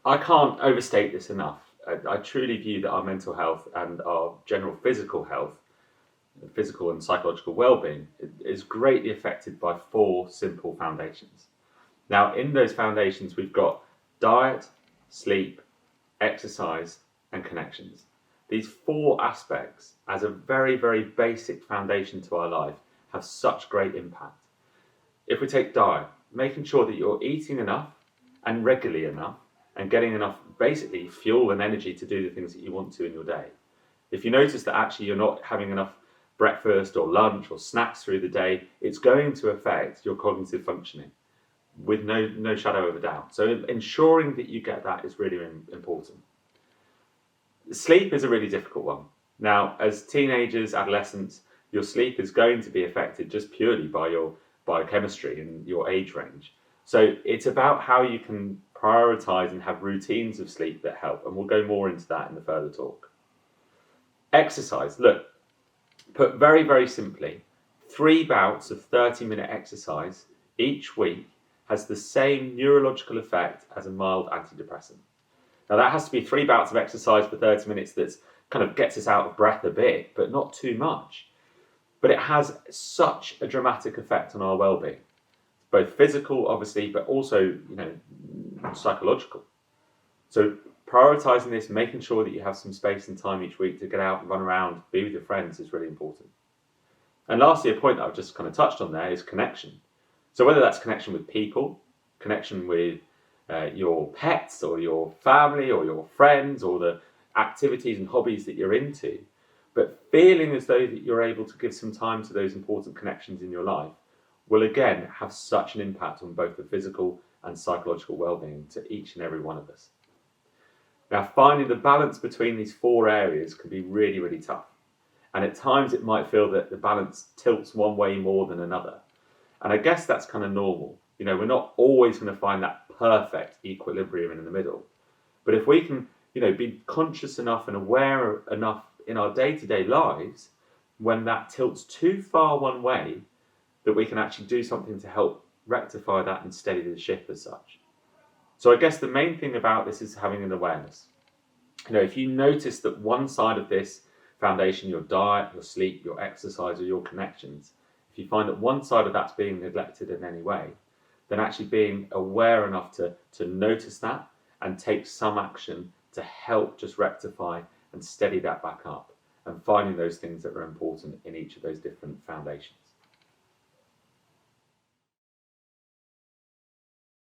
I can't overstate this enough. I truly view that our mental health and our general physical health, physical and psychological well-being, is greatly affected by four simple foundations. Now, in those foundations, we've got diet, sleep, exercise, and connections. These four aspects, as a very, very basic foundation to our life, have such great impact. If we take diet, making sure that you're eating enough and regularly enough and getting enough, basically, fuel and energy to do the things that you want to in your day. If you notice that actually you're not having enough breakfast or lunch or snacks through the day, it's going to affect your cognitive functioning with no shadow of a doubt. So ensuring that you get that is really important. Sleep is a really difficult one. Now, as teenagers, adolescents, your sleep is going to be affected just purely by your biochemistry and your age range. So it's about how you can prioritize and have routines of sleep that help, and we'll go more into that in the further talk. Exercise. Look, put very, very simply, 3 bouts of 30-minute exercise each week has the same neurological effect as a mild antidepressant. Now, that has to be 3 bouts of exercise for 30 minutes that kind of gets us out of breath a bit, but not too much. But it has such a dramatic effect on our well-being, both physical, obviously, but also, psychological. So prioritizing this, making sure that you have some space and time each week to get out and run around, be with your friends, is really important. And lastly, a point that I've just kind of touched on there is connection. So whether that's connection with people, connection with your pets or your family or your friends or the activities and hobbies that you're into, but feeling as though that you're able to give some time to those important connections in your life will again have such an impact on both the physical and psychological well-being to each and every one of us. Now, finding the balance between these 4 areas can be really, really tough. And at times it might feel that the balance tilts one way more than another. And I guess that's kind of normal. We're not always going to find that perfect equilibrium in the middle. But if we can, be conscious enough and aware enough in our day-to-day lives when that tilts too far one way, that we can actually do something to help rectify that and steady the ship as such. So I guess the main thing about this is having an awareness. If you notice that one side of this foundation, your diet, your sleep, your exercise, or your connections, if you find that one side of that's being neglected in any way, then actually being aware enough to notice that and take some action to help just rectify and steady that back up, and finding those things that are important in each of those different foundations.